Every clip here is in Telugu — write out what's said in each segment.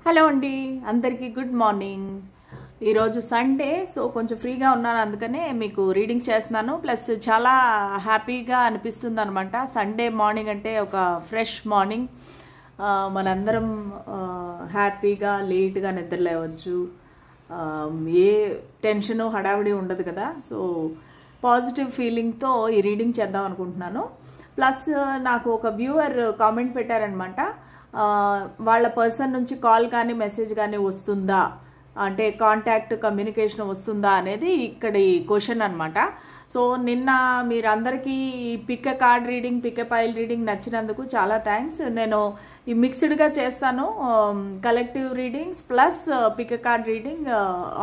హలో అండి, అందరికీ గుడ్ మార్నింగ్. ఈరోజు సండే, సో కొంచెం ఫ్రీగా ఉన్నాను, అందుకనే మీకు రీడింగ్స్ చేస్తున్నాను. ప్లస్ చాలా హ్యాపీగా అనిపిస్తుంది అనమాట. సండే మార్నింగ్ అంటే ఒక ఫ్రెష్ మార్నింగ్. మనందరం హ్యాపీగా లేట్గా నిద్రలేవచ్చు. ఏ టెన్షను హడావిడి ఉండదు కదా. సో పాజిటివ్ ఫీలింగ్తో ఈ రీడింగ్ చేద్దాం అనుకుంటున్నాను. ప్లస్ నాకు ఒక వ్యూవర్ కామెంట్ పెట్టారనమాట, వాళ్ళ పర్సన్ నుంచి కాల్ కానీ మెసేజ్ కానీ వస్తుందా, అంటే కాంటాక్ట్ కమ్యూనికేషన్ వస్తుందా అనేది ఇక్కడ ఈ క్వశ్చన్ అనమాట. సో నిన్న మీరందరికీ ఈ పిక్ ఎ కార్డ్ రీడింగ్, పిక్ ఎ పైల్ రీడింగ్ నచ్చినందుకు చాలా థ్యాంక్స్. నేను ఈ మిక్స్డ్గా చేస్తాను, కలెక్టివ్ రీడింగ్స్ ప్లస్ పిక్ ఎ కార్డ్ రీడింగ్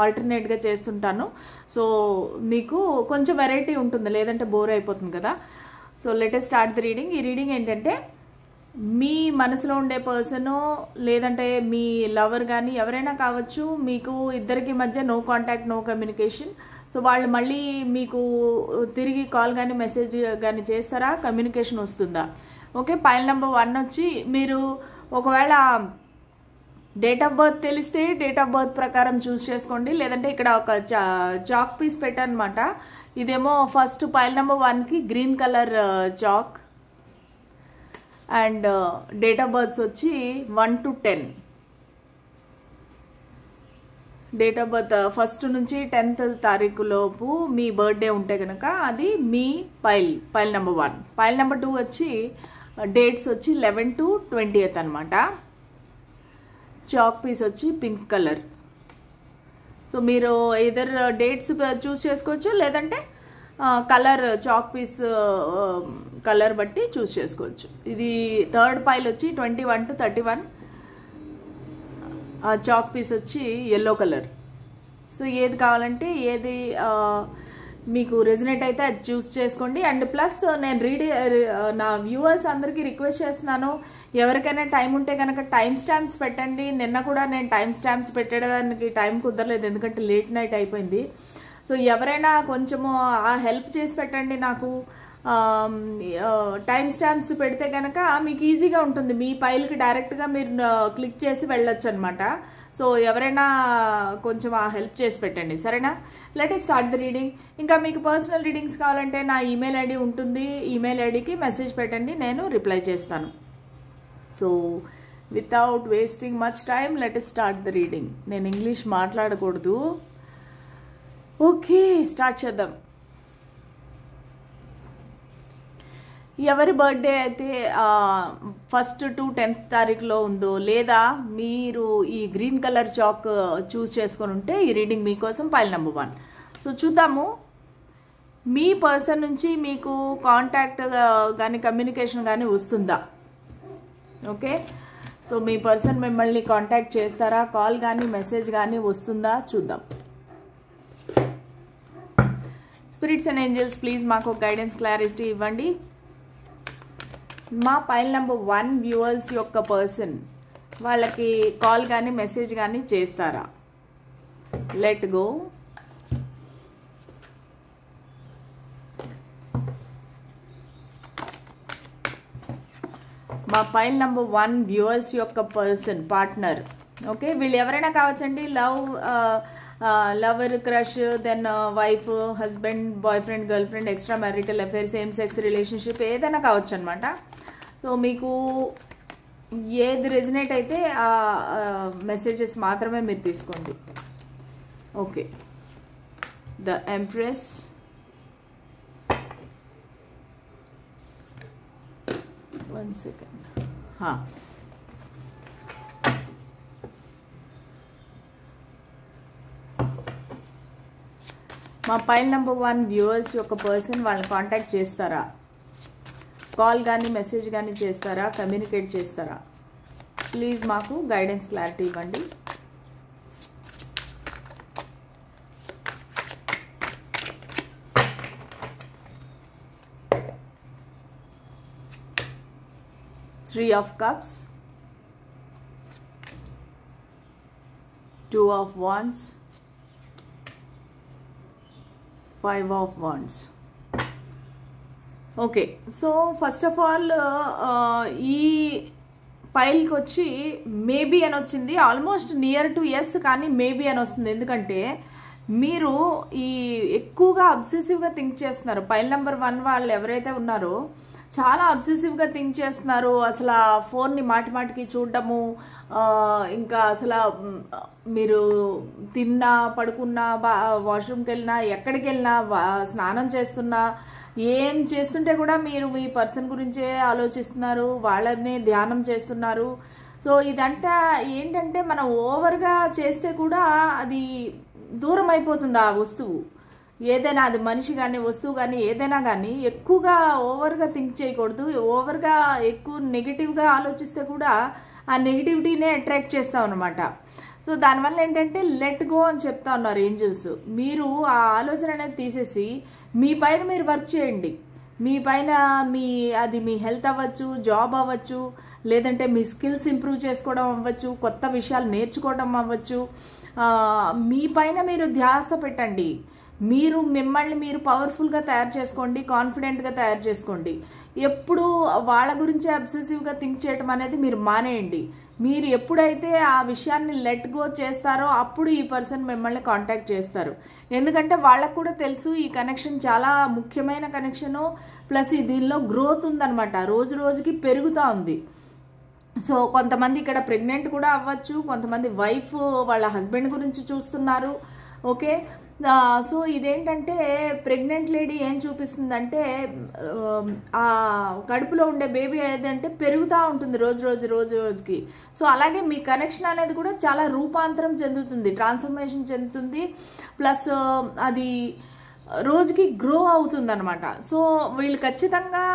ఆల్టర్నేట్గా చేస్తుంటాను. సో మీకు కొంచెం వెరైటీ ఉంటుంది, లేదంటే బోర్ అయిపోతుంది కదా. So let us start the reading. ఈ రీడింగ్ ఏంటంటే, మీ మనసులో ఉండే పర్సను లేదంటే మీ లవర్ కానీ ఎవరైనా కావచ్చు, మీకు ఇద్దరికి మధ్య no contact, no communication. So వాళ్ళు మళ్ళీ మీకు తిరిగి కాల్ కానీ మెసేజ్ కానీ చేస్తారా, కమ్యూనికేషన్ వస్తుందా? ఓకే, పైల్ నెంబర్ 1 వచ్చి, మీరు ఒకవేళ డేట్ ఆఫ్ బర్త్ తెలిస్తే డేట్ ఆఫ్ బర్త్ ప్రకారం చూస్ చేసుకోండి, లేదంటే ఇక్కడ ఒక చాక్ పీస్ పెట్టానమాట. ఇదేమో ఫస్ట్ పైల్ నెంబర్ 1కి green colour chalk, and date of births వచ్చి 1 to 10. Date of birth 1st నుంచి 10th తారీఖు లోపు మీ బర్త్డే ఉంటే కనుక అది మీ పైల్ నెంబర్ 1. పైల్ నెంబర్ 2 వచ్చి డేట్స్ వచ్చి 11 to 20th అనమాట. చాక్ పీస్ వచ్చి పింక్ కలర్. సో మీరు ఇదర్ డేట్స్ చూస్ చేసుకోవచ్చు, లేదంటే కలర్ చాక్ పీస్ కలర్ బట్టి చూస్ చేసుకోవచ్చు. ఇది థర్డ్ పైల్ వచ్చి 21 to 31. చాక్ పీస్ వచ్చి ఎల్లో కలర్. సో ఏది కావాలంటే ఏది మీకు రెజినేట్ అయితే అది చూస్ చేసుకోండి. అండ్ ప్లస్ నేను నా వ్యూవర్స్ అందరికీ రిక్వెస్ట్ చేస్తున్నాను, ఎవరికైనా టైం ఉంటే కనుక టైం స్టాంప్స్ పెట్టండి. నిన్న కూడా నేను టైం స్టాంప్స్ పెట్టడానికి టైం కుదరలేదు, ఎందుకంటే లేట్ నైట్ అయిపోయింది. సో ఎవరైనా కొంచెము హెల్ప్ చేసి పెట్టండి నాకు. టైం స్టాంప్స్ పెడితే కనుక మీకు ఈజీగా ఉంటుంది, మీ ఫైల్కి డైరెక్ట్గా మీరు క్లిక్ చేసి వెళ్ళొచ్చు అనమాట. సో ఎవరైనా కొంచెం హెల్ప్ చేసి పెట్టండి, సరేనా? Let us start the reading. ఇంకా మీకు పర్సనల్ రీడింగ్స్ కావాలంటే నా ఈమెయిల్ ఐడి ఉంటుంది, ఈమెయిల్ ఐడికి మెసేజ్ పెట్టండి, నేను రిప్లై చేస్తాను. So without wasting much time let us start the reading. నేను ఇంగ్లీష్ మాట్లాడకూడదు. ఓకే, స్టార్ట్ చేద్దాం. ఎవరి బర్త్డే అయితే 1st to 10th తారీఖులో ఉందో, లేదా మీరు ఈ గ్రీన్ కలర్ చాక్ చూస్ చేసుకొని ఉంటే ఈ రీడింగ్ మీకోసం పైల్ నెంబర్ 1. సో చూద్దాము, మీ పర్సన్ నుంచి మీకు కాంటాక్ట్ కానీ కమ్యూనికేషన్ కానీ వస్తుందా. ఓకే, సో మీ పర్సన్ మిమ్మల్ని కాంటాక్ట్ చేస్తారా, కాల్ కానీ మెసేజ్ కానీ వస్తుందా చూద్దాం. స్పిరిట్స్ అండ్ ఏంజల్స్ ప్లీజ్ మాకు గైడెన్స్, క్లారిటీ ఇవ్వండి. మా పైల్ నెంబర్ 1 వ్యూవర్స్ యొక్క పర్సన్ వాళ్ళకి కాల్ కానీ మెసేజ్ కానీ చేస్తారా? Let go. మా పైల్ నెంబర్ 1 వ్యూవర్స్ యొక్క పర్సన్ పార్ట్నర్. ఓకే, వీళ్ళు ఎవరైనా కావచ్చండి. Lover, crush, then wife, husband, boy friend, girl friend, extra marital affair, same sex relationship, ఏదైనా కావచ్చు అనమాట. సో మీకు ఏది రెజినేట్ అయితే ఆ మెసేజెస్ మాత్రమే మీరు తీసుకోండి. Okay, the empress, one second. మా పైల్ నెంబర్ 1 వ్యూవర్స్ యొక్క పర్సన్ వాళ్ళని కాంటాక్ట్ చేస్తారా, కాల్ కానీ మెసేజ్ కానీ చేస్తారా, కమ్యూనికేట్ చేస్తారా? ప్లీజ్ మాకు గైడెన్స్, క్లారిటీ ఇవ్వండి. Three of Cups, 2 of Wands, 5 of Wands. Okay, so first of all ఈ పైల్కి వచ్చి మేబీ అని వచ్చింది, ఆల్మోస్ట్ నియర్ టు ఎస్, కానీ మేబీ అని వస్తుంది. ఎందుకంటే మీరు ఈ ఎక్కువగా అబ్సెసివ్గా థింక్ చేస్తున్నారు. పైల్ నెంబర్ 1 వాళ్ళు ఎవరైతే ఉన్నారో చాలా అబ్సెసివ్గా థింక్ చేస్తున్నారు. అసలు ఫోన్ని మాటికి చూడడము, ఇంకా అసలు మీరు తిన్నా, పడుకున్నా, వాష్రూమ్కి వెళ్ళినా, ఎక్కడికి వెళ్ళినా, స్నానం చేస్తున్నా, ఏం చేస్తుంటే కూడా మీరు మీ పర్సన్ గురించే ఆలోచిస్తున్నారు, వాళ్ళని ధ్యానం చేస్తున్నారు. సో ఇదంతా ఏంటంటే మనం ఓవర్గా చేస్తే కూడా అది దూరం అయిపోతుంది ఆ వస్తువు. ఏదైనా అది మనిషి కానీ వస్తువు కానీ ఏదైనా కానీ ఎక్కువగా ఓవర్గా థింక్ చేయకూడదు. ఓవర్గా ఎక్కువ నెగిటివ్గా ఆలోచిస్తే కూడా ఆ నెగిటివిటీనే అట్రాక్ట్ చేస్తాం అనమాట. సో దానివల్ల ఏంటంటే లెట్ గో అని చెప్తా ఉన్నారు ఏంజల్స్. మీరు ఆ ఆలోచన అనేది తీసేసి మీ పైన మీరు వర్క్ చేయండి. మీ పైన అది మీ హెల్త్ అవ్వచ్చు, జాబ్ అవ్వచ్చు, లేదంటే మీ స్కిల్స్ ఇంప్రూవ్ చేసుకోవడం అవ్వచ్చు, కొత్త విషయాలు నేర్చుకోవడం అవ్వచ్చు. మీ పైన మీరు ధ్యాస పెట్టండి. మిమ్మల్ని మీరు పవర్ఫుల్గా తయారు చేసుకోండి, కాన్ఫిడెంట్గా తయారు చేసుకోండి. ఎప్పుడు వాళ్ళ గురించి అబ్సెసివ్గా థింక్ చేయడం అనేది మీరు మానేయండి. మీరు ఎప్పుడైతే ఆ విషయాన్ని లెట్ గో చేస్తారో అప్పుడు ఈ పర్సన్ మిమ్మల్ని కాంటాక్ట్ చేస్తారు. ఎందుకంటే వాళ్ళకు కూడా తెలుసు ఈ కనెక్షన్ చాలా ముఖ్యమైన కనెక్షను, ప్లస్ దీనిలో గ్రోత్ ఉందన్నమాట, రోజు రోజుకి పెరుగుతూ ఉంది. సో కొంతమంది ఇక్కడ ప్రెగ్నెంట్ కూడా అవ్వచ్చు, కొంతమంది వైఫ్ వాళ్ళ హస్బెండ్ గురించి చూస్తున్నారు. ఓకే, సో ఇదేంటంటే ప్రెగ్నెంట్ లేడీ ఏం చూపిస్తుందంటే ఆ కడుపులో ఉండే బేబీ ఏదంటే పెరుగుతూ ఉంటుంది రోజు రోజుకి. సో అలాగే మీ కనెక్షన్ అనేది కూడా చాలా రూపాంతరం చెందుతుంది, ట్రాన్స్ఫర్మేషన్ చెందుతుంది, ప్లస్ అది రోజుకి గ్రో అవుతుంది అనమాట. సో వీళ్ళు ఖచ్చితంగా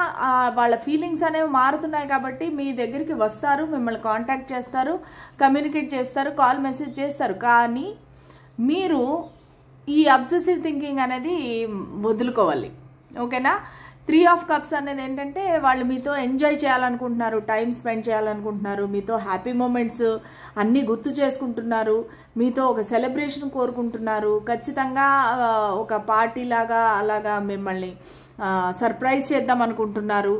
వాళ్ళ ఫీలింగ్స్ అనేవి మారుతున్నాయి కాబట్టి మీ దగ్గరికి వస్తారు, మిమ్మల్ని కాంటాక్ట్ చేస్తారు, కమ్యూనికేట్ చేస్తారు, కాల్ మెసేజ్ చేస్తారు. కానీ మీరు ఈ అబ్సెసివ్ థింకింగ్ అనేది వదులుకోవాలి. ఓకేనా? 3 ఆఫ్ కప్స్ అనేది ఏంటంటే వాళ్ళు మీతో ఎంజాయ్ చేయాలనుకుంటున్నారు, టైం స్పెండ్ చేయాలనుకుంటున్నారు, మీతో హ్యాపీ మూమెంట్స్ అన్నీ గుర్తు చేసుకుంటున్నారు, మీతో ఒక సెలబ్రేషన్ కోరుకుంటున్నారు, ఖచ్చితంగా ఒక పార్టీ లాగా అలాగా మిమ్మల్ని సర్ప్రైజ్ చేద్దాం అనుకుంటున్నారు,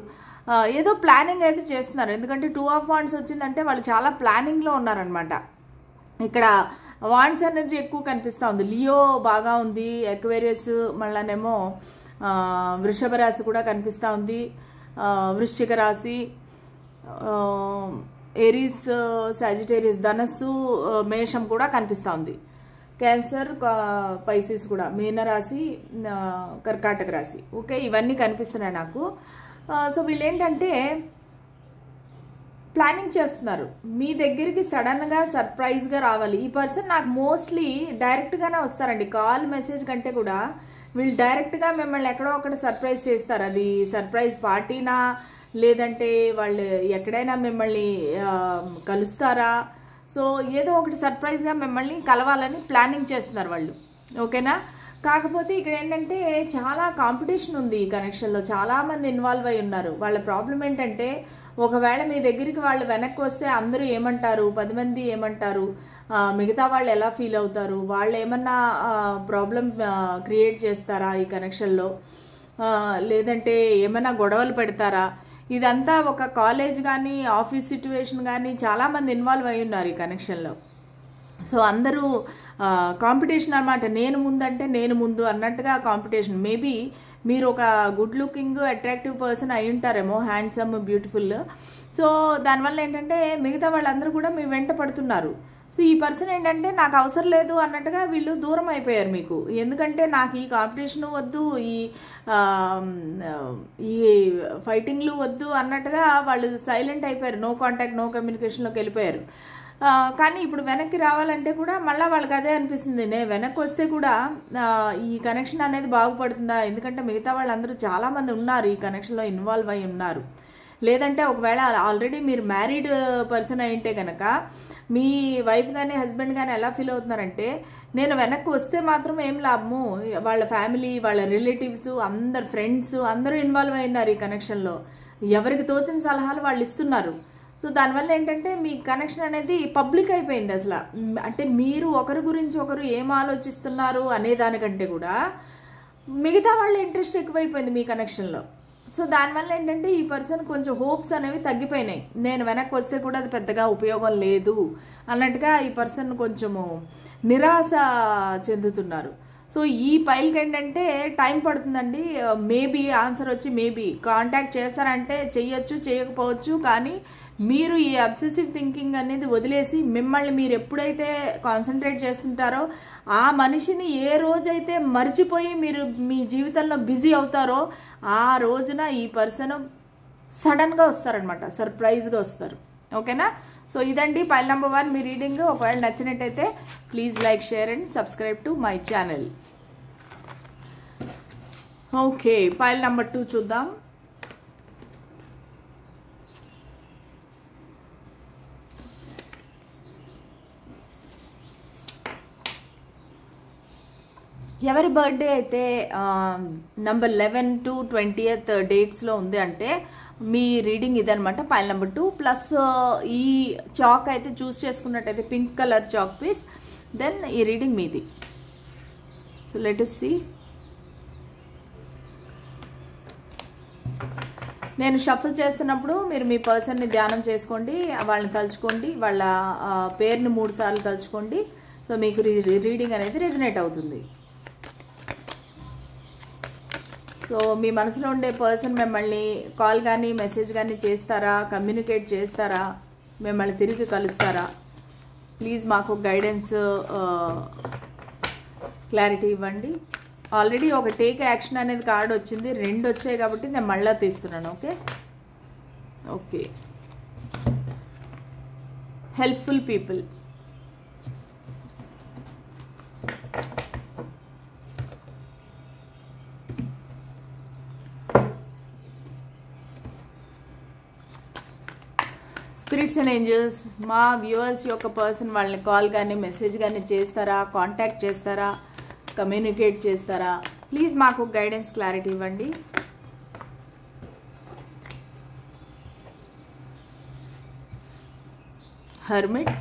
ఏదో ప్లానింగ్ అయితే చేస్తున్నారు. ఎందుకంటే 2 ఆఫ్ వాండ్స్ వచ్చిందంటే వాళ్ళు చాలా ప్లానింగ్లో ఉన్నారనమాట. ఇక్కడ వాండ్స్ ఎనర్జీ ఎక్కువ కనిపిస్తూ ఉంది. లియో బాగా ఉంది, ఎక్వేరియస్, మళ్ళానేమో వృషభ రాశి కూడా కనిపిస్తూ ఉంది, వృశ్చిక రాశి, ఏరీస్, సాజిటేరియస్, ధనస్సు, మేషం కూడా కనిపిస్తూ ఉంది, క్యాన్సర్, పైసిస్ కూడా, మీనరాశి, కర్కాటక రాశి. ఓకే, ఇవన్నీ కనిపిస్తున్నాయి నాకు. సో వీళ్ళు ఏంటంటే ప్లానింగ్ చేస్తున్నారు, మీ దగ్గరికి సడన్గా సర్ప్రైజ్గా రావాలి. ఈ పర్సన్ నాకు మోస్ట్లీ డైరెక్ట్గానే వస్తారండి, కాల్ మెసేజ్ కంటే కూడా వీళ్ళు డైరెక్ట్గా మిమ్మల్ని ఎక్కడో ఒకటి సర్ప్రైజ్ చేస్తారు. అది సర్ప్రైజ్ పార్టీనా, లేదంటే వాళ్ళు ఎక్కడైనా మిమ్మల్ని కలుస్తారా. సో ఏదో ఒకటి సర్ప్రైజ్గా మిమ్మల్ని కలవాలని ప్లానింగ్ చేస్తున్నారు వాళ్ళు. ఓకేనా? కాకపోతే ఇక్కడ ఏంటంటే చాలా కాంపిటీషన్ ఉంది ఈ కనెక్షన్లో, చాలామంది ఇన్వాల్వ్ అయి ఉన్నారు. వాళ్ళ ప్రాబ్లం ఏంటంటే ఒకవేళ మీ దగ్గరికి వాళ్ళు వెనక్కి వస్తే అందరూ ఏమంటారు, 10 మంది ఏమంటారు, మిగతా వాళ్ళు ఎలా ఫీల్ అవుతారు, వాళ్ళు ఏమన్నా ప్రాబ్లం క్రియేట్ చేస్తారా ఈ కనెక్షన్లో, లేదంటే ఏమైనా గొడవలు పెడతారా. ఇదంతా ఒక కాలేజ్ కానీ ఆఫీస్ సిచ్యువేషన్ కానీ చాలామంది ఇన్వాల్వ్ అయి ఉన్నారు ఈ కనెక్షన్లో. సో అందరూ కాంపిటీషన్ అనమాట, నేను ముందంటే నేను ముందు అన్నట్టుగా కాంపిటీషన్. మేబీ మీరు ఒక గుడ్ లుకింగ్ అట్రాక్టివ్ పర్సన్ అయి ఉంటారేమో, హ్యాండ్సమ్, బ్యూటిఫుల్. సో దానివల్ల ఏంటంటే మిగతా వాళ్ళందరూ కూడా మీ వెంట పడుతున్నారు. సో ఈ పర్సన్ ఏంటంటే నాకు అవసరం లేదు అన్నట్టుగా వీళ్ళు దూరం అయిపోయారు మీకు. ఎందుకంటే నాకు ఈ కాంపిటీషన్ వద్దు, ఈ ఫైటింగ్లు వద్దు అన్నట్టుగా వాళ్ళు సైలెంట్ అయిపోయారు, నో కాంటాక్ట్, నో కమ్యూనికేషన్లోకి వెళ్ళిపోయారు. కానీ ఇప్పుడు వెనక్కి రావాలంటే కూడా మళ్ళీ వాళ్ళకి అదే అనిపిస్తుంది, నేను వెనక్కి వస్తే కూడా ఈ కనెక్షన్ అనేది బాగుపడుతుందా. ఎందుకంటే మిగతా వాళ్ళందరూ చాలామంది ఉన్నారు ఈ కనెక్షన్లో ఇన్వాల్వ్ అయి ఉన్నారు. లేదంటే ఒకవేళ ఆల్రెడీ మీరు మ్యారీడ్ పర్సన్ అయింటే కనుక మీ వైఫ్ కానీ హస్బెండ్ కానీ ఎలా ఫీల్ అవుతున్నారంటే, నేను వెనక్కి వస్తే మాత్రం ఏం లాభము, వాళ్ళ ఫ్యామిలీ, వాళ్ళ రిలేటివ్స్, అందరు ఫ్రెండ్స్ అందరూ ఇన్వాల్వ్ అయినారు ఈ కనెక్షన్లో, ఎవరికి తోచిన సలహాలు వాళ్ళు ఇస్తున్నారు. సో దానివల్ల ఏంటంటే మీ కనెక్షన్ అనేది పబ్లిక్ అయిపోయింది అసలు. అంటే మీరు ఒకరి గురించి ఒకరు ఏం ఆలోచిస్తున్నారు అనే దానికంటే కూడా మిగతా వాళ్ళ ఇంట్రెస్ట్ ఎక్కువైపోయింది మీ కనెక్షన్లో. సో దానివల్ల ఏంటంటే ఈ పర్సన్ కొంచెం హోప్స్ అనేవి తగ్గిపోయినాయి. నేను వెనక్కి వస్తే కూడా అది పెద్దగా ఉపయోగం లేదు అన్నట్టుగా ఈ పర్సన్ కొంచెము నిరాశ చెందుతున్నారు. సో ఈ పైల్కి ఏంటంటే టైం పడుతుందండి. మేబీ ఆన్సర్ వచ్చి మేబీ కాంటాక్ట్ చేస్తారంటే చెయ్యొచ్చు, చేయకపోవచ్చు. కానీ మీరు ఈ అబ్సెసివ్ థింకింగ్ అనేది వదిలేసి మిమ్మల్ని మీరు ఎప్పుడైతే కాన్సన్ట్రేట్ చేస్తుంటారో ఆ మనిషిని ఏ రోజైతే మర్చిపోయి మీరు మీ జీవితంలో బిజీ అవుతారో ఆ రోజున ఈ పర్సన్ సడన్గా వస్తారనమాట, సర్ప్రైజ్గా వస్తారు. ఓకేనా? సో ఇదండి పైల్ నెంబర్ 1 మీ రీడింగ్. ఒకవేళ నచ్చినట్టయితే please like, share and subscribe to my channel. Okay, pile number 2 చూద్దాం. ఎవరి బర్త్డే అయితే నంబర్ 11 to 20th డేట్స్లో ఉంది అంటే మీ రీడింగ్ ఇదనమాట. పైల్ నెంబర్ 2 ప్లస్ ఈ చాక్ అయితే చూస్ చేసుకున్నట్టయితే pink colour chalk piece, then ఈ రీడింగ్ మీది. So let us see. నేను షఫల్ చేస్తున్నప్పుడు మీరు మీ పర్సన్ని ధ్యానం చేసుకోండి, వాళ్ళని తలుచుకోండి, వాళ్ళ పేరుని 3 సార్లు తలుచుకోండి. సో మీకు రీడింగ్ అనేది రెజనేట్ అవుతుంది. సో మీ మనసులో ఉండే పర్సన్ మిమ్మల్ని కాల్ కానీ మెసేజ్ కానీ చేస్తారా, కమ్యూనికేట్ చేస్తారా, మిమ్మల్ని తిరిగి కలుస్తారా? ప్లీజ్ మాకు గైడెన్స్, క్లారిటీ ఇవ్వండి. ఆల్రెడీ ఒక టేక్ యాక్షన్ అనేది కార్డ్ వచ్చింది, 2 వచ్చాయి కాబట్టి నేను మళ్ళీ తీస్తున్నాను. Okay okay helpful people. Spirits and angels, మా వ్యూవర్స్ యొక్క పర్సన్ వాళ్ళని కాల్ కానీ మెసేజ్ కానీ చేస్తారా, కాంటాక్ట్ చేస్తారా, కమ్యూనికేట్ చేస్తారా? ప్లీజ్ మాకు గైడెన్స్, క్లారిటీ ఇవ్వండి. Hermit,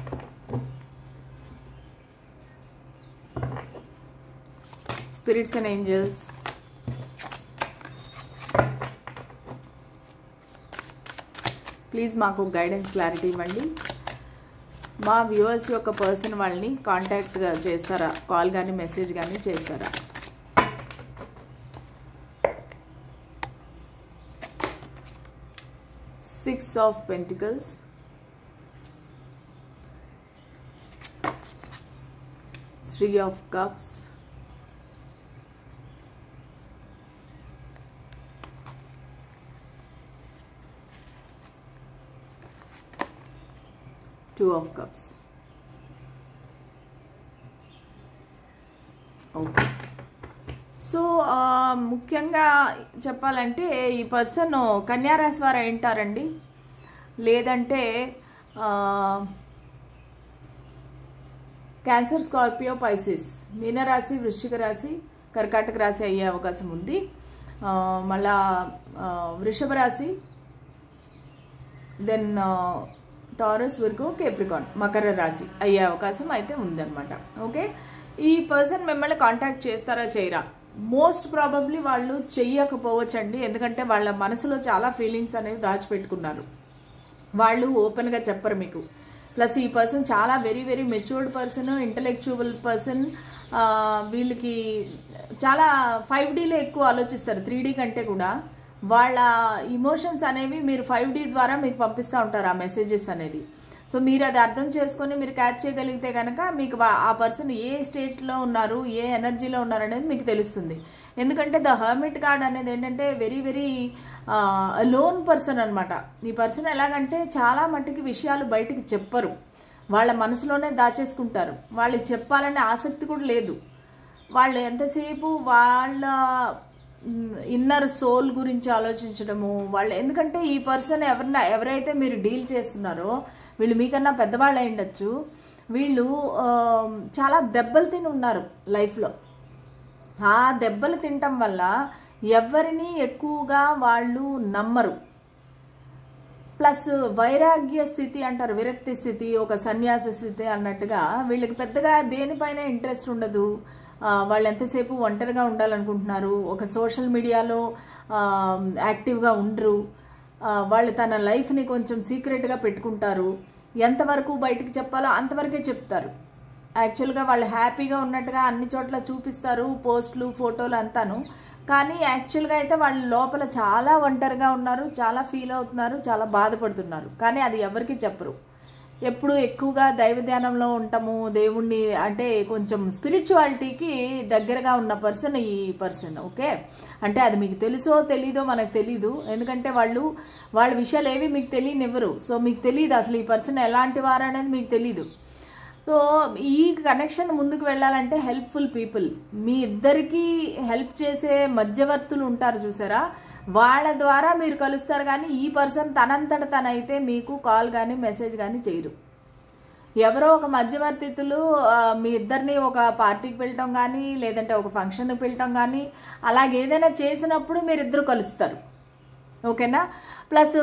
spirits and angels, please మాకు గైడెన్స్, క్లారిటీ ఇవ్వండి. మా వ్యూవర్స్ యొక్క పర్సన్ వాళ్ళని కాంటాక్ట్ చేస్తారా, కాల్ కానీ మెసేజ్ కానీ చేస్తారా? Six of Pentacles, Three of Cups, Two of Cups. Okay, so ముఖ్యంగా చెప్పాలంటే ఈ పర్సన్ కన్యారాశి వారు ఏంటారండి, లేదంటే క్యాన్సర్, స్కార్పియో, పైసిస్, మీనరాశి, వృశ్చిక రాశి, కర్కాటక రాశి అయ్యే అవకాశం ఉంది. మళ్ళా వృషభ రాశి, then taurus, Virgo, Capricorn, Makar రాశి అయ్యే అవకాశం అయితే ఉందన్నమాట. ఓకే, ఈ పర్సన్ మిమ్మల్ని కాంటాక్ట్ చేస్తారా, చేయరా? మోస్ట్ ప్రాబబ్లీ వాళ్ళు చెయ్యకపోవచ్చండి. ఎందుకంటే వాళ్ళ మనసులో చాలా ఫీలింగ్స్ అనేవి దాచిపెట్టుకున్నారు, వాళ్ళు ఓపెన్గా చెప్పరు మీకు. ప్లస్ ఈ పర్సన్ చాలా very very matured person, intellectual person. వీళ్ళకి చాలా 5Dలో ఎక్కువ ఆలోచిస్తారు, 3D కంటే కూడా. వాళ్ళ ఇమోషన్స్ అనేవి మీరు 5D ద్వారా మీకు పంపిస్తూ ఉంటారు ఆ మెసేజెస్ అనేది. సో మీరు అది అర్థం చేసుకొని మీరు క్యాచ్ చేయగలిగితే కనుక మీకు ఆ పర్సన్ ఏ స్టేజ్లో ఉన్నారు, ఏ ఎనర్జీలో ఉన్నారు అనేది మీకు తెలుస్తుంది. ఎందుకంటే ద హర్మిట్ కార్డ్ అనేది ఏంటంటే వెరీ వెరీ లోన్ పర్సన్ అనమాట. ఈ పర్సన్ ఎలాగంటే చాలా మట్టుకి విషయాలు బయటికి చెప్పరు, వాళ్ళ మనసులోనే దాచేసుకుంటారు. వాళ్ళు చెప్పాలనే ఆసక్తి కూడా లేదు. వాళ్ళు ఎంతసేపు వాళ్ళ ఇన్నర్ సోల్ గురించి ఆలోచించడము వాళ్ళు. ఎందుకంటే ఈ పర్సన్ ఎవరైతే మీరు డీల్ చేస్తున్నారో వీళ్ళు మీకన్నా పెద్దవాళ్ళు అయి ఉండొచ్చు. వీళ్ళు చాలా దెబ్బలు తిని ఉన్నారు లైఫ్లో. ఆ దెబ్బలు తినటం వల్ల ఎవరిని ఎక్కువగా వాళ్ళు నమ్మరు. ప్లస్ వైరాగ్య స్థితి అంటారు, విరక్తి స్థితి, ఒక సన్యాస స్థితి అన్నట్టుగా వీళ్ళకి పెద్దగా దేనిపైన ఇంట్రెస్ట్ ఉండదు. వాళ్ళు ఎంతసేపు ఒంటరిగా ఉండాలనుకుంటున్నారు. ఒక సోషల్ మీడియాలో యాక్టివ్గా ఉండరు. వాళ్ళు తన లైఫ్ని కొంచెం సీక్రెట్గా పెట్టుకుంటారు. ఎంతవరకు బయటికి చెప్పాలో అంతవరకే చెప్తారు. యాక్చువల్గా వాళ్ళు హ్యాపీగా ఉన్నట్టుగా అన్ని చోట్ల చూపిస్తారు, పోస్టులు ఫోటోలు అంతాను. కానీ యాక్చువల్గా అయితే వాళ్ళు లోపల చాలా ఒంటరిగా ఉన్నారు, చాలా ఫీల్ అవుతున్నారు, చాలా బాధపడుతున్నారు. కానీ అది ఎవరికి చెప్పరు. ఎప్పుడు ఎక్కువగా దైవ ధ్యానంలో ఉంటాము, దేవుణ్ణి అంటే కొంచెం స్పిరిచువాలిటీకి దగ్గరగా ఉన్న పర్సన్ ఈ పర్సన్. ఓకే, అంటే అది మీకు తెలుసో తెలీదో మనకు తెలీదు, ఎందుకంటే వాళ్ళ విషయాలు ఏవి మీకు తెలియనివ్వరు. సో మీకు తెలియదు అసలు ఈ పర్సన్ ఎలాంటి వారు అనేది మీకు తెలీదు. సో ఈ కనెక్షన్ ముందుకు వెళ్ళాలంటే హెల్ప్ఫుల్ పీపుల్, మీ ఇద్దరికి హెల్ప్ చేసే మధ్యవర్తులు ఉంటారు చూసారా, వాళ్ళ ద్వారా మీరు కలుస్తారు. కానీ ఈ పర్సన్ తనంతట తనైతే మీకు కాల్ కానీ మెసేజ్ కానీ చేయరు. ఎవరో ఒక మధ్యవర్తితులు మీ ఇద్దరిని ఒక పార్టీకి వెళ్ళటం కానీ లేదంటే ఒక ఫంక్షన్కి వెళ్ళటం కానీ అలాగేదైనా చేసినప్పుడు మీరిద్దరు కలుస్తారు. ఓకేనా. ప్లస్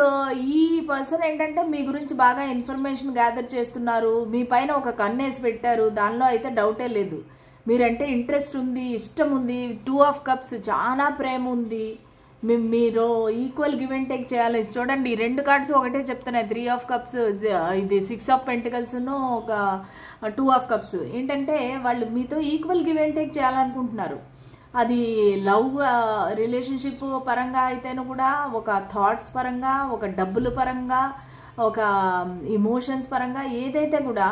ఈ పర్సన్ ఏంటంటే మీ గురించి బాగా ఇన్ఫర్మేషన్ గ్యాదర్ చేస్తున్నారు, మీ పైన ఒక కన్నేసి పెట్టారు, దానిలో అయితే డౌటే లేదు. మీరంటే ఇంట్రెస్ట్ ఉంది, ఇష్టం ఉంది. 2 ఆఫ్ కప్స్ చాలా ప్రేమ ఉంది. మీరు ఈక్వల్ గివ్ అండ్ టేక్ చేయాలి. చూడండి ఈ 2 కార్డ్స్ ఒకటే చెప్తున్నాయి. 3 ఆఫ్ కప్స్, ఇది 6 ఆఫ్ పెంటికల్స్ను ఒక 2 ఆఫ్ కప్స్. ఏంటంటే వాళ్ళు మీతో ఈక్వల్ గివ్ అండ్ టేక్ చేయాలనుకుంటున్నారు. అది లవ్ రిలేషన్షిప్ పరంగా అయితేనూ కూడా, ఒక థాట్స్ పరంగా, ఒక డబ్బుల పరంగా, ఒక ఇమోషన్స్ పరంగా ఏదైతే కూడా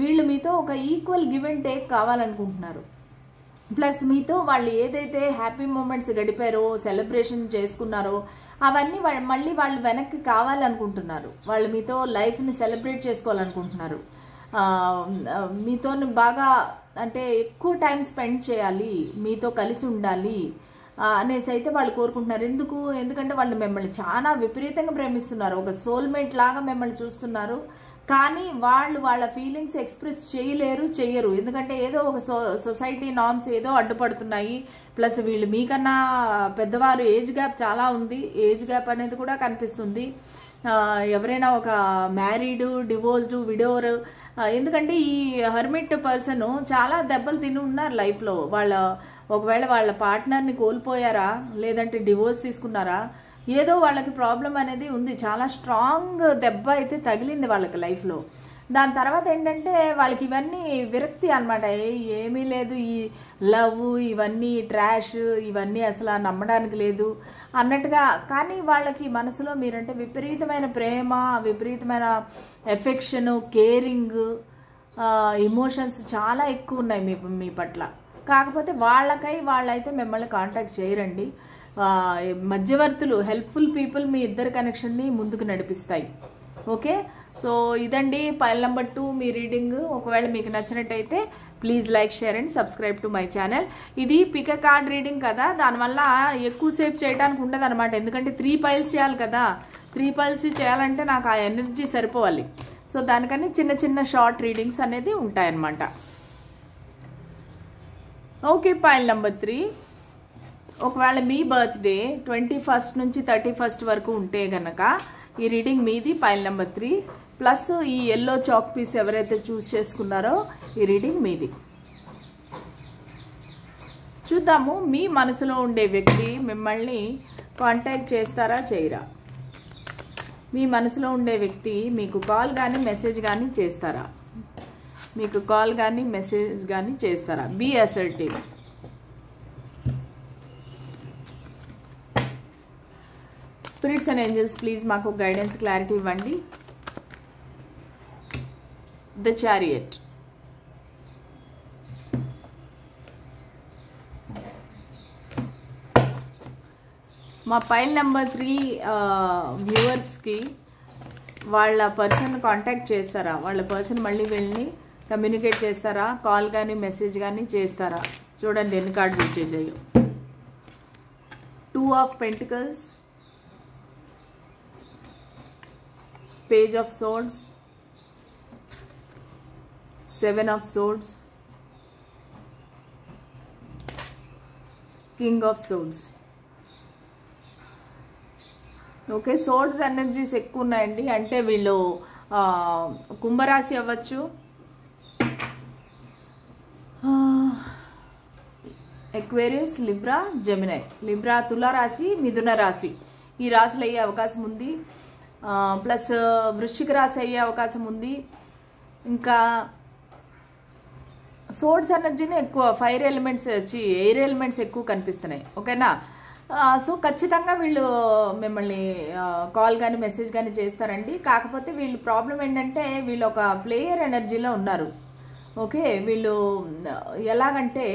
వీళ్ళు మీతో ఒక ఈక్వల్ గివ్ అండ్ టేక్ కావాలనుకుంటున్నారు. ప్లస్ మీతో వాళ్ళు ఏదైతే హ్యాపీ మూమెంట్స్ గడిపారో, సెలబ్రేషన్ చేసుకున్నారో అవన్నీ మళ్ళీ వాళ్ళు వెనక్కి కావాలనుకుంటున్నారు. వాళ్ళు మీతో లైఫ్ని సెలబ్రేట్ చేసుకోవాలనుకుంటున్నారు. మీతో బాగా అంటే ఎక్కువ టైం స్పెండ్ చేయాలి, మీతో కలిసి ఉండాలి అనేసి అయితే వాళ్ళు కోరుకుంటున్నారు. ఎందుకంటే వాళ్ళు మిమ్మల్ని చాలా విపరీతంగా ప్రేమిస్తున్నారు, ఒక సోల్మేట్ లాగా మిమ్మల్ని చూస్తున్నారు. కానీ వాళ్ళ ఫీలింగ్స్ ఎక్స్ప్రెస్ చెయ్యరు. ఎందుకంటే ఏదో ఒక సొసైటీ నార్మ్స్ ఏదో అడ్డుపడుతున్నాయి. ప్లస్ వీళ్ళు మీకన్నా పెద్దవారు, ఏజ్ గ్యాప్ చాలా ఉంది. ఏజ్ గ్యాప్ అనేది కూడా కనిపిస్తుంది. ఎవరైనా ఒక మ్యారీడ్, డివోర్స్డ్, విడోవర్, ఎందుకంటే ఈ హర్మిట్ పర్సన్ చాలా దెబ్బలు తిని ఉన్నారు లైఫ్లో. ఒకవేళ వాళ్ళ పార్ట్నర్ని కోల్పోయారా, లేదంటే డివోర్స్ తీసుకున్నారా, ఏదో వాళ్ళకి ప్రాబ్లం అనేది ఉంది. చాలా స్ట్రాంగ్ దెబ్బ అయితే తగిలింది వాళ్ళకి లైఫ్లో. దాని తర్వాత ఏంటంటే వాళ్ళకి ఇవన్నీ విరక్తి అనమాట. ఏమీ లేదు, ఈ లవ్ ఇవన్నీ ట్రాష్, ఇవన్నీ అసలు నమ్మడానికి లేదు అన్నట్టుగా. కానీ వాళ్ళకి మనసులో మీరంటే విపరీతమైన ప్రేమ, విపరీతమైన ఎఫెక్షన్, కేరింగ్, ఇమోషన్స్ చాలా ఎక్కువ ఉన్నాయి మీ పట్ల. కాకపోతే వాళ్ళైతే మిమ్మల్ని కాంటాక్ట్ చేయరండి. మధ్యవర్తులు, హెల్ప్ఫుల్ పీపుల్ మీ ఇద్దరు కనెక్షన్ని ముందుకు నడిపిస్తాయి. ఓకే, సో ఇదండి పైల్ నెంబర్ 2 మీ రీడింగ్. ఒకవేళ మీకు నచ్చినట్టయితే please like, share and subscribe to my channel. ఇది పిక్ కార్డ్ రీడింగ్ కదా, దానివల్ల ఎక్కువసేపు చేయడానికి ఉండదు అనమాట. ఎందుకంటే 3 పైల్స్ చేయాలి కదా, 3 పైల్స్ చేయాలంటే నాకు ఆ ఎనర్జీ సరిపోవాలి. సో దానికని చిన్న షార్ట్ రీడింగ్స్ అనేది ఉంటాయన్నమాట. Okay, pile number 3. ఒకవేళ మీ బర్త్డే 21 నుంచి 31 వరకు ఉంటే గనక ఈ రీడింగ్ మీది, పైల్ నెంబర్ 3. ప్లస్ ఈ ఎల్లో చాక్ పీస్ ఎవరైతే చూస్ చేసుకున్నారో ఈ రీడింగ్ మీది. చూద్దాము మీ మనసులో ఉండే వ్యక్తి మిమ్మల్ని కాంటాక్ట్ చేస్తారా చేయరా. మీ మనసులో ఉండే వ్యక్తి మీకు కాల్ కానీ మెసేజ్ కానీ చేస్తారా, మీకు కాల్ కానీ మెసేజ్ కానీ చేస్తారా. Be assertive. Spirits and angels please మాకు గైడెన్స్, క్లారిటీ ఇవ్వండి. The chariot. మా పైల్ నెంబర్ 3 వ్యూవర్స్కి వాళ్ళ పర్సన్ కాంటాక్ట్ చేస్తారా, వాళ్ళ పర్సన్ మళ్ళీ వెళ్ళి కమ్యూనికేట్ చేస్తారా, కాల్ కానీ మెసేజ్ కానీ చేస్తారా. చూడండి ఎన్ని కార్డ్స్ వచ్చేసాయో. 2 of pentacles, page of swords, 7 of swords, king of swords. Okay, swords energies ఎక్కువ ఉన్నాయండి. అంటే వీళ్ళు కుంభరాశి అవ్వచ్చు, ఎక్వేరియస్, లిబ్రా, జెమినై. లిబ్రా తులారాశి, మిథున రాశి ఈ రాశులు అయ్యే అవకాశం ఉంది. ప్లస్ వృశ్చిక రాశి అయ్యే అవకాశం ఉంది. ఇంకా సోర్స్ ఎనర్జీని ఎక్కువ, ఫైర్ ఎలిమెంట్స్ వచ్చి ఎయిర్ ఎలిమెంట్స్ ఎక్కువ కనిపిస్తున్నాయి. ఓకేనా? సో ఖచ్చితంగా వీళ్ళు మిమ్మల్ని కాల్ కానీ మెసేజ్ కానీ చేస్తారండి. కాకపోతే వీళ్ళు ప్రాబ్లం ఏంటంటే వీళ్ళు ఒక ప్లేయర్ ఎనర్జీలో ఉన్నారు. ఓకే, వీళ్ళు ఎలాగంటే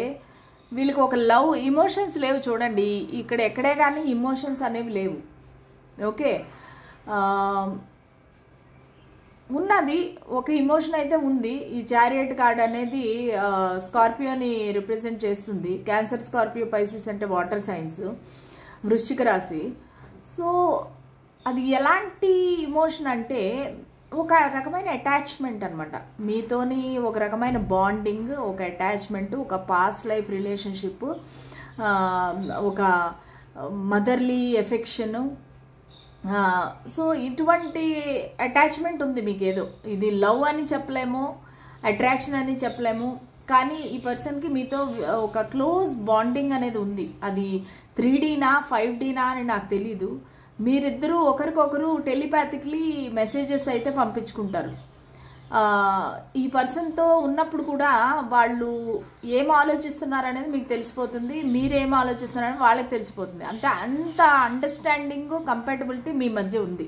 వీళ్ళకి ఒక లవ్ ఇమోషన్స్ లేవు. చూడండి, ఇక్కడ ఎక్కడే కానీ ఇమోషన్స్ అనేవి లేవు. ఓకే, ఉన్నది ఒక ఇమోషన్ అయితే ఉంది. ఈ చారియట్ కార్డ్ అనేది స్కార్పియోని రిప్రజెంట్ చేస్తుంది. క్యాన్సర్, స్కార్పియో, పైసిస్ అంటే వాటర్ సైన్స్, వృశ్చిక రాశి. సో అది ఎలాంటి ఇమోషన్ అంటే ఒక రకమైన అటాచ్మెంట్ అనమాట. మీతోని ఒక రకమైన బాండింగ్, ఒక అటాచ్మెంట్, ఒక పాస్ట్ లైఫ్ రిలేషన్షిప్, ఒక మదర్లీ ఎఫెక్షను. సో ఇటువంటి అటాచ్మెంట్ ఉంది మీకు. ఏదో ఇది లవ్ అని చెప్పలేము, అట్రాక్షన్ అని చెప్పలేము, కానీ ఈ పర్సన్కి మీతో ఒక క్లోజ్ బాండింగ్ అనేది ఉంది. అది 3Dనా 5Dనా అని నాకు తెలీదు. మీరిద్దరూ ఒకరికొకరు టెలిపాథిక్లీ మెసేజెస్ అయితే పంపించుకుంటారు. ఈ పర్సన్తో ఉన్నప్పుడు కూడా వాళ్ళు ఏం ఆలోచిస్తున్నారు అనేది మీకు తెలిసిపోతుంది, మీరేం ఆలోచిస్తున్నారని వాళ్ళకి తెలిసిపోతుంది. అంత అండర్స్టాండింగ్, కంపాటబిలిటీ మీ మధ్య ఉంది.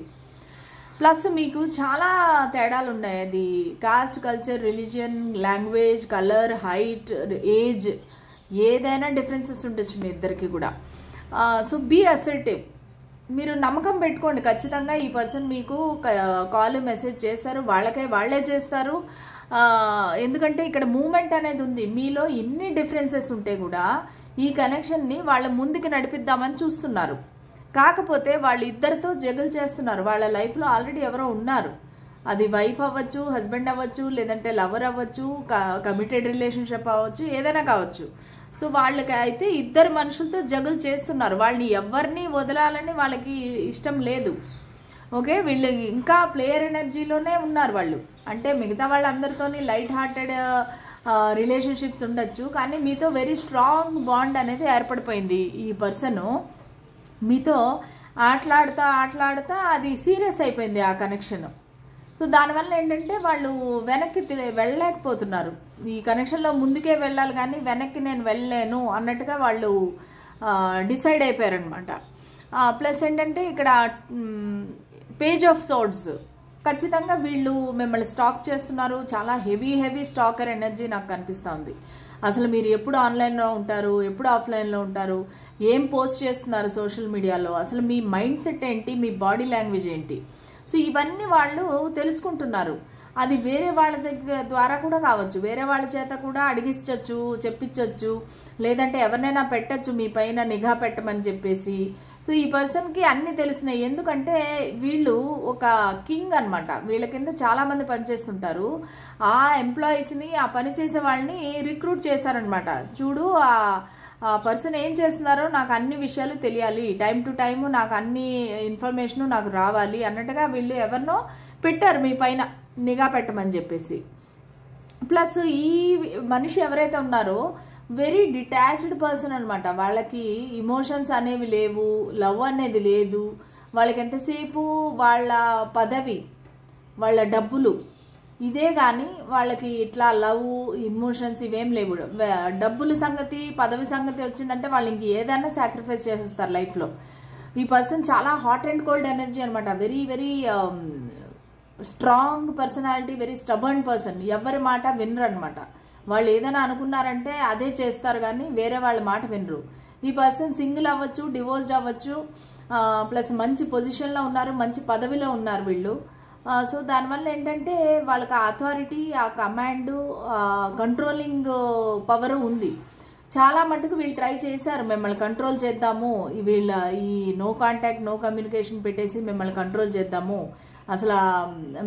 ప్లస్ మీకు చాలా తేడాలు ఉన్నాయి. అది caste, culture, religion, language, colour, height, age, ఏదైనా డిఫరెన్సెస్ ఉండొచ్చు మీ ఇద్దరికి కూడా. So be assertive. మీరు నమ్మకం పెట్టుకోండి, ఖచ్చితంగా ఈ పర్సన్ మీకు కాల్ మెసేజ్ చేస్తారు, వాళ్ళే చేస్తారు. ఎందుకంటే ఇక్కడ మూమెంట్ అనేది ఉంది. మీలో ఇన్ని డిఫరెన్సెస్ ఉంటే కూడా ఈ కనెక్షన్ని వాళ్ళ ముందుకు నడిపిద్దామని చూస్తున్నారు. కాకపోతే వాళ్ళు ఇద్దరితో జగల్ చేస్తున్నారు. వాళ్ళ లైఫ్లో ఆల్రెడీ ఎవరో ఉన్నారు. అది వైఫ్ అవ్వచ్చు, హస్బెండ్ అవ్వచ్చు, లేదంటే లవర్ అవ్వచ్చు, కమిటెడ్ రిలేషన్షిప్ అవ్వచ్చు, ఏదైనా కావచ్చు. సో వాళ్ళకి అయితే ఇద్దరు మనుషులతో జగల్ చేస్తున్నారు. వాళ్ళని ఎవరిని వదలాలని వాళ్ళకి ఇష్టం లేదు. ఓకే, వీళ్ళు ఇంకా ప్లేయర్ ఎనర్జీలోనే ఉన్నారు వాళ్ళు. అంటే మిగతా వాళ్ళందరితోని లైట్ హార్టెడ్ రిలేషన్షిప్స్ ఉండొచ్చు, కానీ మీతో వెరీ స్ట్రాంగ్ బాండ్ అనేది ఏర్పడిపోయింది. ఈ పర్సన్ మీతో ఆటలాడుతా అది సీరియస్ అయిపోయింది ఆ కనెక్షన్. సో దానివల్ల ఏంటంటే వాళ్ళు వెనక్కి వెళ్ళలేకపోతున్నారు. ఈ కనెక్షన్లో ముందుకే వెళ్ళాలి కానీ వెనక్కి నేను వెళ్ళలేను అన్నట్టుగా వాళ్ళు డిసైడ్ అయిపోయారనమాట. ప్లస్ ఏంటంటే ఇక్కడ పేజ్ ఆఫ్ సోర్డ్స్, ఖచ్చితంగా వీళ్ళు మిమ్మల్ని స్టాక్ చేస్తున్నారు. చాలా హెవీ స్టాకర్ ఎనర్జీ నాకు కనిపిస్తుంది. అసలు మీరు ఎప్పుడు ఆన్లైన్లో ఉంటారు, ఎప్పుడు ఆఫ్లైన్లో ఉంటారు, ఏం పోస్ట్ చేస్తున్నారు సోషల్ మీడియాలో, అసలు మీ మైండ్ సెట్ ఏంటి, మీ బాడీ లాంగ్వేజ్ ఏంటి, సో ఇవన్నీ వాళ్ళు తెలుసుకుంటున్నారు. అది వేరే వాళ్ళ ద్వారా కూడా కావచ్చు, వేరే వాళ్ళ చేత కూడా అడిగించవచ్చు, చెప్పించవచ్చు, లేదంటే ఎవరినైనా పెట్టచ్చు మీ పైన నిఘా పెట్టమని చెప్పేసి. సో ఈ పర్సన్కి అన్నీ తెలుస్తున్నాయి. ఎందుకంటే వీళ్ళు ఒక కింగ్ అనమాట. వీళ్ళ కింద చాలామంది పనిచేస్తుంటారు. ఆ ఎంప్లాయీస్ని, ఆ పని చేసే వాళ్ళని రిక్రూట్ చేశారనమాట. చూడు ఆ పర్సన్ ఏం చేస్తున్నారో నాకు అన్ని విషయాలు తెలియాలి, టైం టు టైము నాకు అన్ని ఇన్ఫర్మేషను నాకు రావాలి అన్నట్టుగా వీళ్ళు ఎవరినో పెట్టారు మీ పైన నిఘా పెట్టమని చెప్పేసి. ప్లస్ ఈ మనిషి ఎవరైతే ఉన్నారో వెరీ డిటాచ్డ్ పర్సన్ అనమాట. వాళ్ళకి ఇమోషన్స్ అనేవి లేవు, లవ్ అనేది లేదు. వాళ్ళకి ఎంతసేపు వాళ్ళ పదవి, వాళ్ళ డబ్బులు, ఇదే కానీ వాళ్ళకి ఇట్లా లవ్, ఇమోషన్స్ ఇవేం లేవు. డబ్బుల సంగతి, పదవి సంగతి వచ్చిందంటే వాళ్ళు ఇంక ఏదైనా సాక్రిఫైస్ చేసేస్తారు లైఫ్లో. ఈ పర్సన్ చాలా హాట్ అండ్ కోల్డ్ ఎనర్జీ అనమాట. Very strong personality, very stubborn person. ఎవరి మాట వినరు అనమాట. వాళ్ళు ఏదైనా అనుకున్నారంటే అదే చేస్తారు కానీ వేరే వాళ్ళ మాట వినరు. ఈ పర్సన్ సింగిల్ అవ్వచ్చు, డివోర్స్డ్ అవ్వచ్చు, ప్లస్ మంచి పొజిషన్లో ఉన్నారు, మంచి పదవిలో ఉన్నారు వీళ్ళు. సో దానివల్ల ఏంటంటే వాళ్ళకి ఆ అథారిటీ, ఆ కమాండ్, కంట్రోలింగ్ పవర్ ఉంది. చాలా మటుకు వీళ్ళు ట్రై చేశారు మిమ్మల్ని కంట్రోల్ చేద్దాము, వీళ్ళ ఈ నో కాంటాక్ట్, నో కమ్యూనికేషన్ పెట్టేసి మిమ్మల్ని కంట్రోల్ చేద్దాము, అసలు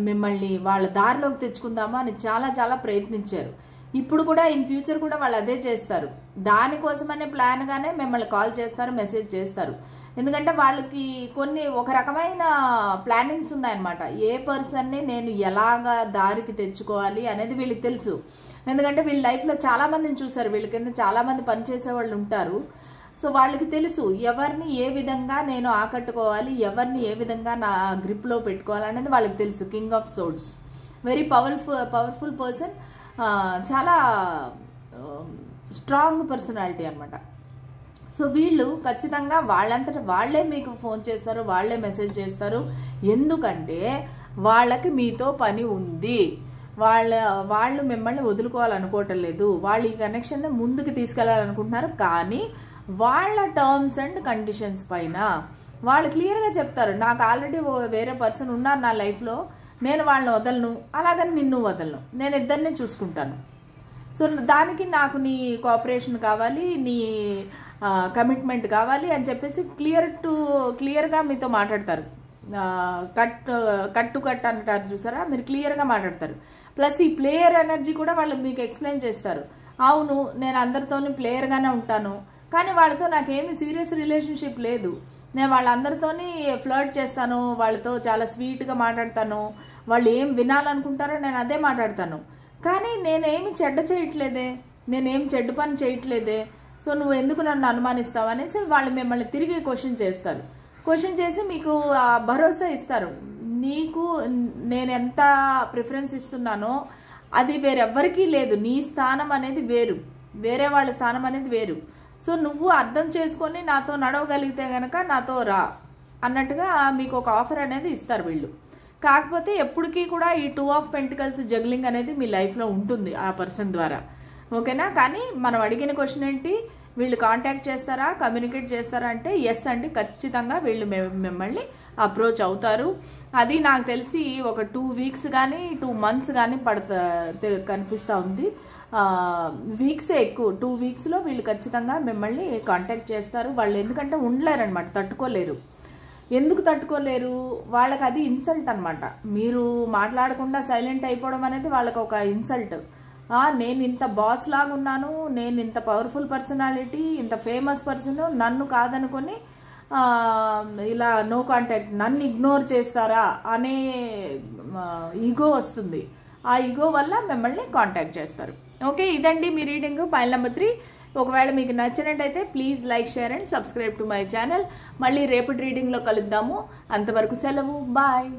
మిమ్మల్ని వాళ్ళ దారిలోకి తెచ్చుకుందామా అని చాలా ప్రయత్నించారు. ఇప్పుడు కూడా ఇన్ ఫ్యూచర్ కూడా వాళ్ళు అదే చేస్తారు. దానికోసమనే ప్లాన్గానే మిమ్మల్ని కాల్ చేస్తారు, మెసేజ్ చేస్తారు. ఎందుకంటే వాళ్ళకి కొన్ని ఒక రకమైన ప్లానింగ్స్ ఉన్నాయన్నమాట. ఏ పర్సన్ని నేను ఎలాగా దారికి తెచ్చుకోవాలి అనేది వీళ్ళకి తెలుసు. ఎందుకంటే వీళ్ళ లైఫ్లో చాలామందిని చూసారు, వీళ్ళ కింద చాలామంది పనిచేసే వాళ్ళు ఉంటారు. సో వాళ్ళకి తెలుసు ఎవరిని ఏ విధంగా నేను ఆకట్టుకోవాలి, ఎవరిని ఏ విధంగా నా గ్రిప్లో పెట్టుకోవాలి అనేది వాళ్ళకి తెలుసు. King of swords very powerful person, చాలా స్ట్రాంగ్ పర్సనాలిటీ అనమాట. సో వీళ్ళు ఖచ్చితంగా వాళ్ళంతటా వాళ్ళే మీకు ఫోన్ చేస్తారు, వాళ్ళే మెసేజ్ చేస్తారు. ఎందుకంటే వాళ్ళకి మీతో పని ఉంది, వాళ్ళు మిమ్మల్ని వదులుకోవాలనుకోవటం లేదు, వాళ్ళు ఈ కనెక్షన్ని ముందుకు తీసుకెళ్లాలనుకుంటున్నారు. కానీ వాళ్ళ టర్మ్స్ అండ్ కండిషన్స్ పైన వాళ్ళు క్లియర్గా చెప్తారు, నాకు ఆల్రెడీ వేరే పర్సన్ ఉన్నారు నా లైఫ్లో, నేను వాళ్ళని వదలను, అలాగని నిన్ను వదలను, నేను ఇద్దరిని చూసుకుంటాను. సో దానికి నాకు నీ కోఆపరేషన్ కావాలి, నీ కమిట్మెంట్ కావాలి అని చెప్పేసి క్లియర్గా మీతో మాట్లాడతారు. కట్ అంటారు చూసారా, మీరు క్లియర్గా మాట్లాడతారు. ప్లస్ ఈ ప్లేయర్ ఎనర్జీ కూడా వాళ్ళు మీకు ఎక్స్ప్లెయిన్ చేస్తారు. అవును, నేను అందరితోని ప్లేయర్గానే ఉంటాను, కానీ వాళ్ళతో నాకేమీ సీరియస్ రిలేషన్షిప్ లేదు, నేను వాళ్ళందరితోని ఫ్లర్ట్ చేస్తాను, వాళ్ళతో చాలా స్వీట్గా మాట్లాడతాను, వాళ్ళు ఏం వినాలనుకుంటారో నేను అదే మాట్లాడతాను, కానీ నేనేమి చెడ్డ చేయట్లేదే, నేనేం చెడ్డ పని చేయట్లేదే, సో నువ్వు ఎందుకు నన్ను అనుమానిస్తావు అనేసి వాళ్ళు మిమ్మల్ని తిరిగి క్వశ్చన్ చేస్తారు. క్వశ్చన్ చేసి మీకు భరోసా ఇస్తారు, నీకు నేను ఎంత ప్రిఫరెన్స్ ఇస్తున్నానో అది వేరెవ్వరికీ లేదు, నీ స్థానం అనేది వేరు, వేరే వాళ్ళ స్థానం అనేది వేరు. సో నువ్వు అర్థం చేసుకొని నాతో నడవగలిగితే గనక నాతో రా అన్నట్టుగా మీకు ఒక ఆఫర్ అనేది ఇస్తారు వీళ్ళు. కాకపోతే ఎప్పటికీ కూడా ఈ 2 ఆఫ్ పెంటికల్స్ జగ్లింగ్ అనేది మీ లైఫ్లో ఉంటుంది ఆ పర్సన్ ద్వారా, ఓకేనా. కానీ మనం అడిగిన క్వశ్చన్ ఏంటి, వీళ్ళు కాంటాక్ట్ చేస్తారా, కమ్యూనికేట్ చేస్తారా అంటే ఎస్ అండి, ఖచ్చితంగా వీళ్ళు మిమ్మల్ని అప్రోచ్ అవుతారు. అది నాకు తెలిసి ఒక 2 వీక్స్ కానీ 2 మంత్స్ కానీ కనిపిస్తూ ఉంది. వీక్సే ఎక్కువ, 2 వీక్స్లో వీళ్ళు ఖచ్చితంగా మిమ్మల్ని కాంటాక్ట్ చేస్తారు. వాళ్ళు ఎందుకంటే ఉండలేరనమాట, తట్టుకోలేరు. ఎందుకు తట్టుకోలేరు, వాళ్ళకి అది ఇన్సల్ట్ అనమాట. మీరు మాట్లాడకుండా సైలెంట్ అయిపోవడం అనేది వాళ్ళకి ఒక ఇన్సల్ట్. నేను ఇంత బాస్ లాగా ఉన్నాను, నేను ఇంత పవర్ఫుల్ పర్సనాలిటీ, ఇంత ఫేమస్ పర్సన్, నన్ను కాదనుకొని ఇలా నో కాంటాక్ట్, నన్ను ఇగ్నోర్ చేస్తారా అనే ఈగో వస్తుంది. ఆ ఈగో వల్ల మిమ్మల్ని కాంటాక్ట్ చేస్తారు. ఓకే, ఇదండి మీ రీడింగ్ ఫైల్ నెంబర్ 3. ఒకవేళ మీకు నచ్చినట్టయితే please like, share and subscribe to my channel. మళ్ళీ రేపటి రీడింగ్లో కలుద్దాము. అంతవరకు సెలవు, బాయ్.